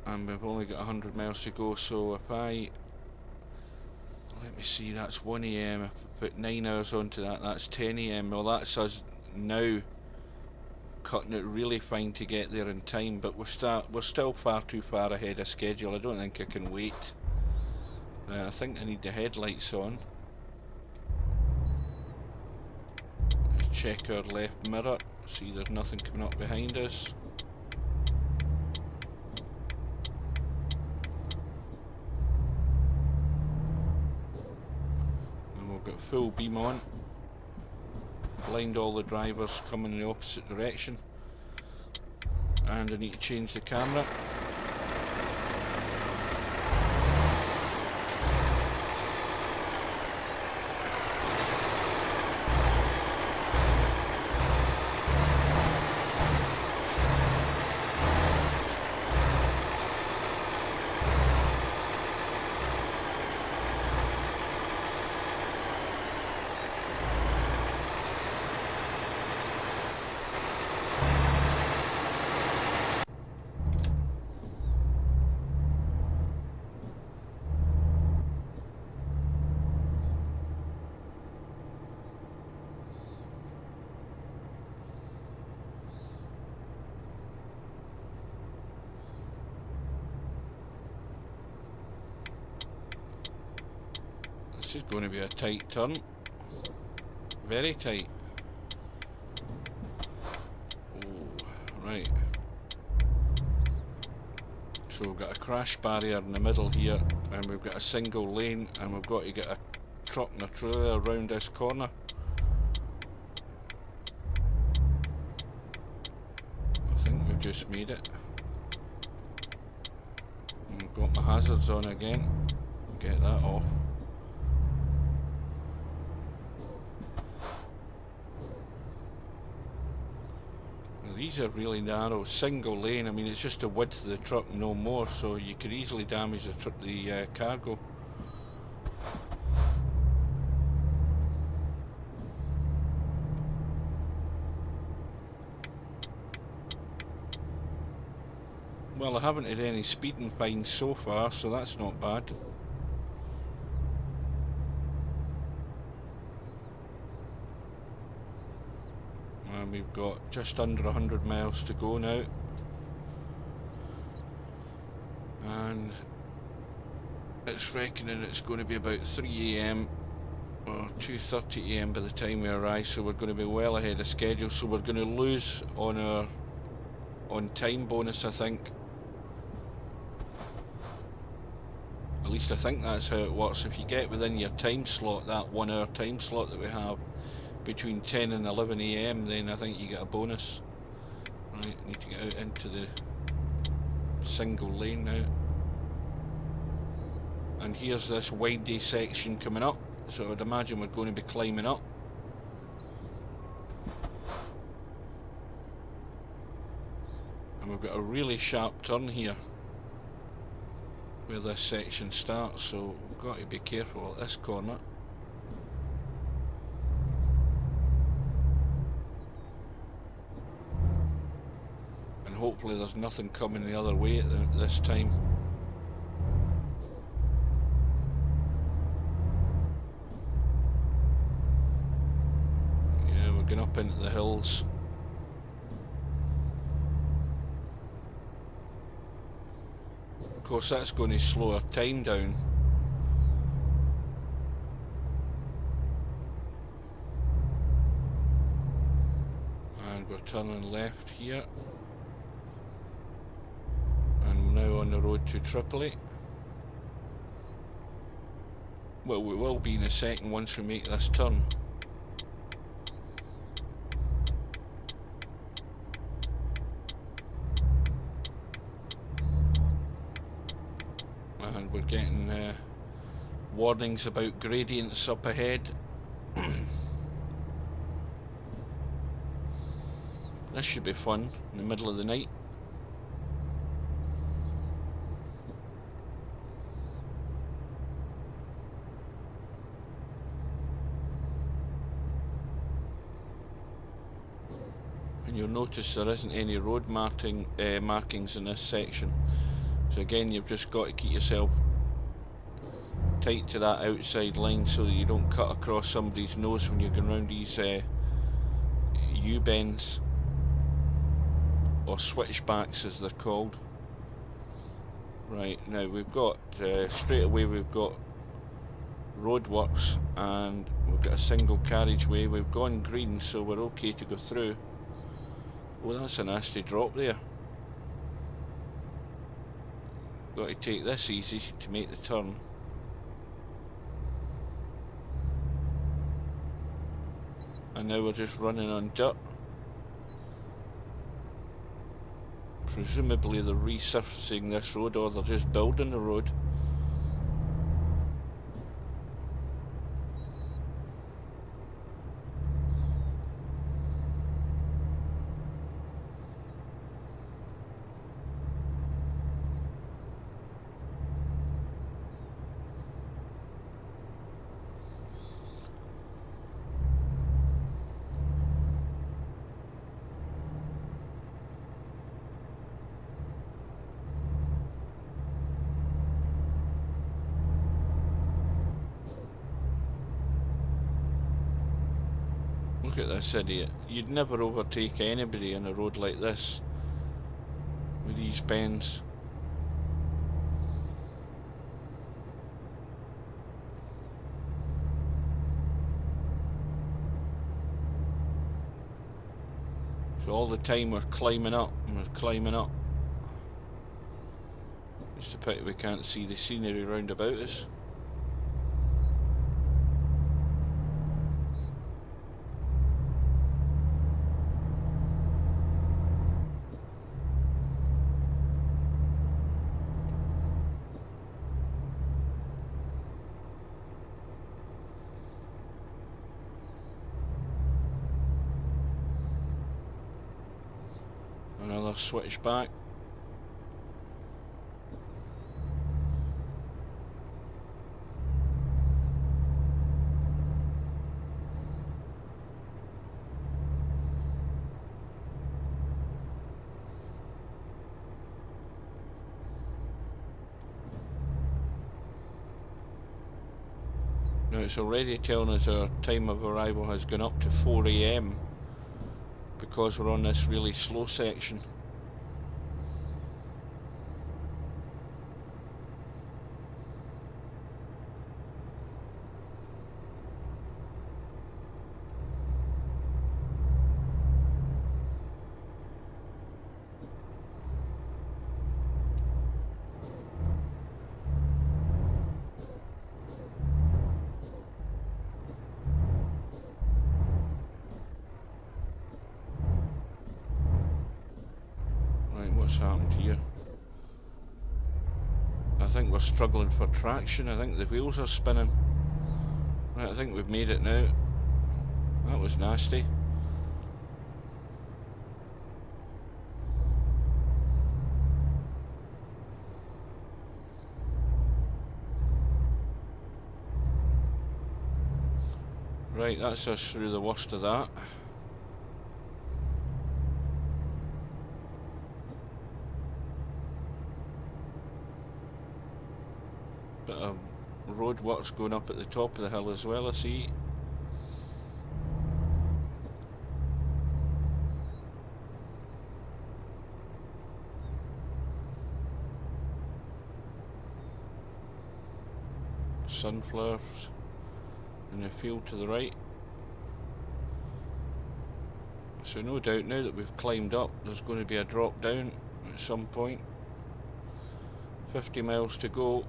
And we've only got 100 miles to go, so if I... Let me see, that's 1 AM. If I put 9 hours onto that, that's 10 AM. Well, that's us now cutting it really fine to get there in time, but we're still far too far ahead of schedule. I don't think I can wait. I think I need the headlights on. Let's check our left mirror, see there's nothing coming up behind us. And we've got full beam on. Blind all the drivers coming in the opposite direction. And I need to change the camera. This is going to be a tight turn. Very tight. Oh, right. So we've got a crash barrier in the middle here, and we've got a single lane, and we've got to get a truck and a trailer around this corner. I think we've just made it. And I've got my hazards on again. Get that off. These are really narrow, single lane. I mean, it's just the width of the truck, no more, so you could easily damage the cargo. Well, I haven't had any speeding fines so far, so that's not bad. And we've got just under 100 miles to go now. And it's reckoning it's going to be about 3 AM or 2:30 AM by the time we arrive, so we're going to be well ahead of schedule, so we're going to lose on our on-time bonus, I think. At least I think that's how it works. If you get within your time slot, that 1 hour time slot that we have between 10 and 11 AM, then I think you get a bonus. Right, need to get out into the single lane now. And here's this windy section coming up, so I'd imagine we're going to be climbing up. And we've got a really sharp turn here where this section starts, so we've got to be careful at this corner. And hopefully there's nothing coming the other way at this time. Yeah, we're going up into the hills. Of course, that's going to slow our time down. And we're turning left here. And we're now on the road to Tripoli. Well, we will be in a second once we make this turn. And we're getting warnings about gradients up ahead. This should be fun in the middle of the night. And you'll notice there isn't any road markings in this section. So again, you've just got to keep yourself tight to that outside line so that you don't cut across somebody's nose when you're going around these U-bends, or switchbacks as they're called. Right, now we've got, straight away we've got roadworks and we've got a single carriageway. We've gone green, so we're okay to go through. Oh, that's a nasty drop there. Got to take this easy to make the turn. And now we're just running on dirt. Presumably they're resurfacing this road, or they're just building the road. Look at this idiot. You'd never overtake anybody on a road like this with these bends. So all the time we're climbing up and we're climbing up. Just a pity we can't see the scenery round about us. Another switchback. Now it's already telling us our time of arrival has gone up to 4 AM because we're on this really slow section. What's happened here? I think we're struggling for traction. I think the wheels are spinning. Right, I think we've made it now. That was nasty. Right, that's us through the worst of that. Bit of road works going up at the top of the hill as well, I see. Sunflowers in the field to the right. So no doubt now that we've climbed up, there's going to be a drop down at some point. 50 miles to go.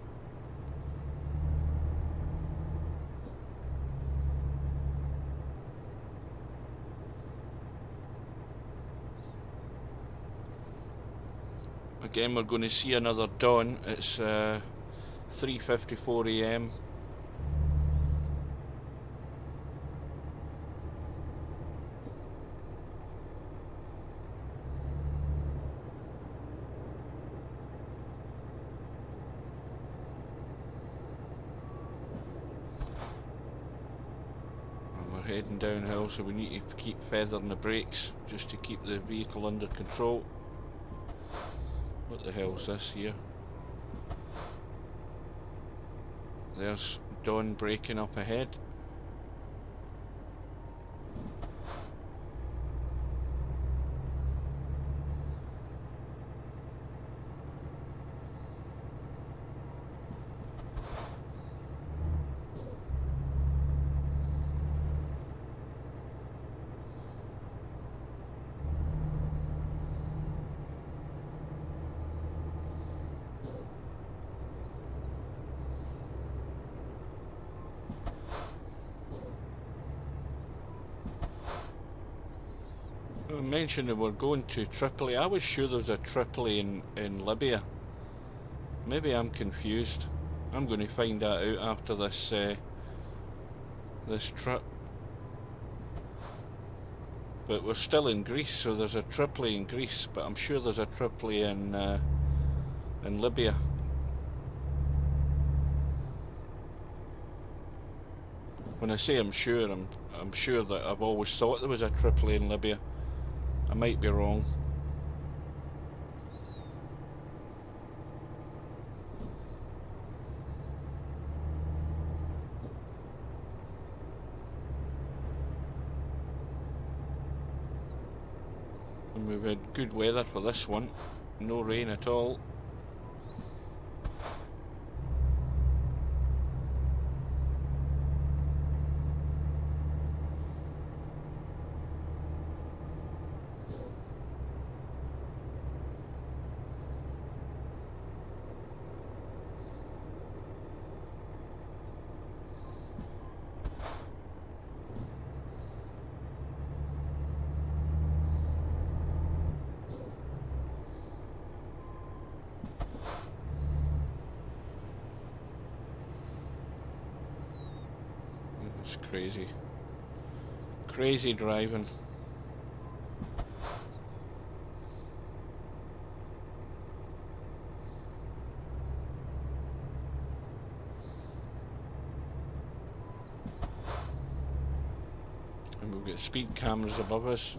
Again, we're going to see another dawn. It's 3:54 AM. And we're heading downhill, so we need to keep feathering the brakes just to keep the vehicle under control. What the hell's this here? There's dawn breaking up ahead. I mentioned that we're going to Tripoli. I was sure there was a Tripoli in Libya. Maybe I'm confused. I'm going to find that out after this this trip. But we're still in Greece, so there's a Tripoli in Greece, but I'm sure there's a Tripoli in Libya. When I say I'm sure that I've always thought there was a Tripoli in Libya. I might be wrong. And we've had good weather for this one. No rain at all. It's crazy. Crazy driving. And we've got speed cameras above us.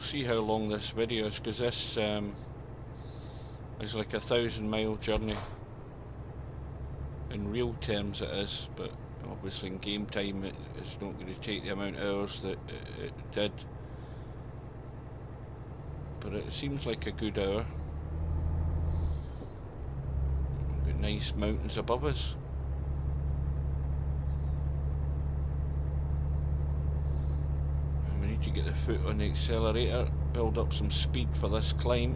see how long this video is, because this is like a 1,000-mile journey. In real terms it is, but obviously in game time it's not going to take the amount of hours that it did. But it seems like a good hour. Got nice mountains above us. And we need to get the foot on the accelerator, build up some speed for this climb.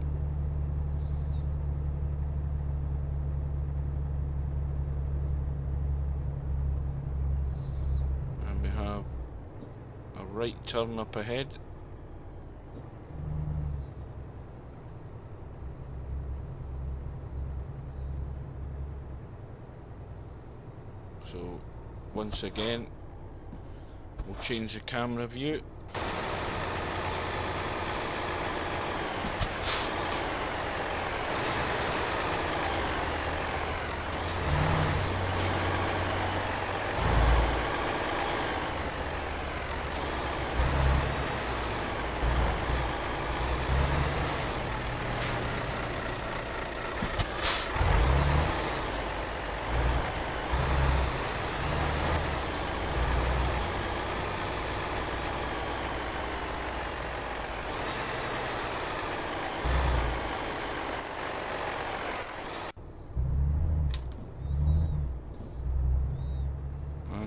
And we have a right turn up ahead. So once again we'll change the camera view.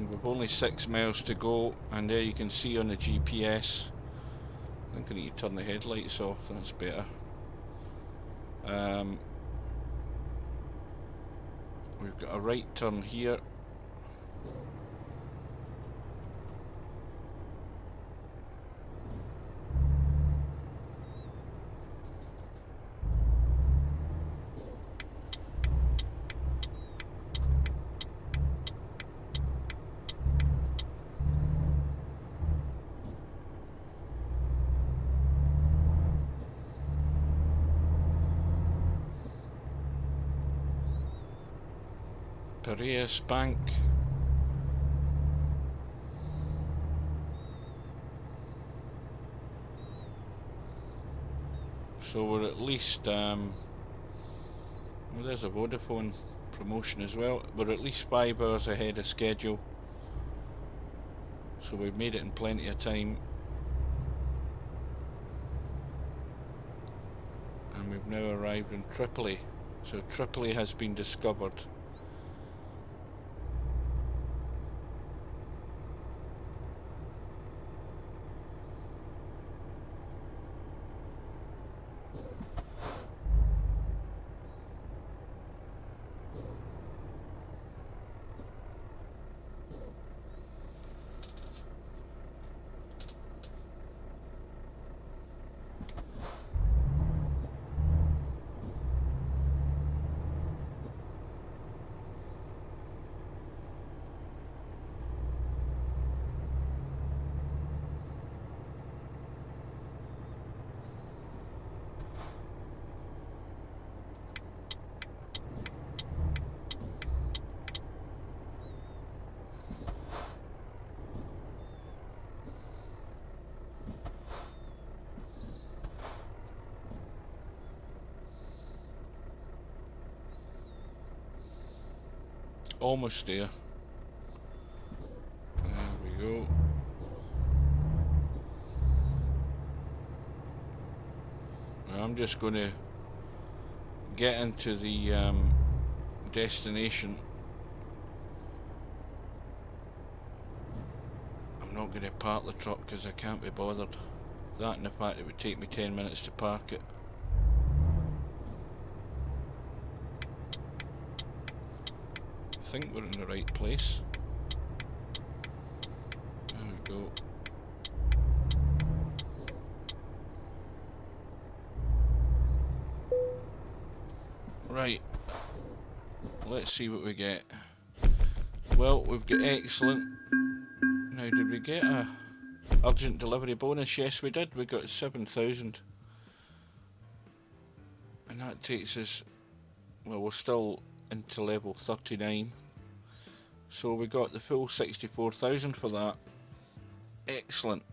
We've only 6 miles to go, and there you can see on the GPS, I think I need to turn the headlights off, that's better. We've got a right turn here. Piraeus Bank. So we're at least, well, there's a Vodafone promotion as well. We're at least 5 hours ahead of schedule. So we've made it in plenty of time. And we've now arrived in Tripoli. So Tripoli has been discovered. Almost there. There we go. Now I'm just going to get into the destination. I'm not going to park the truck because I can't be bothered. That and the fact it would take me 10 minutes to park it. I think we're in the right place. There we go. Right, let's see what we get. Well, we've got excellent. Now, did we get a urgent delivery bonus? Yes, we did. We got 7,000, and that takes us, well, we're still into level 39, so we got the full 64,000 for that. Excellent.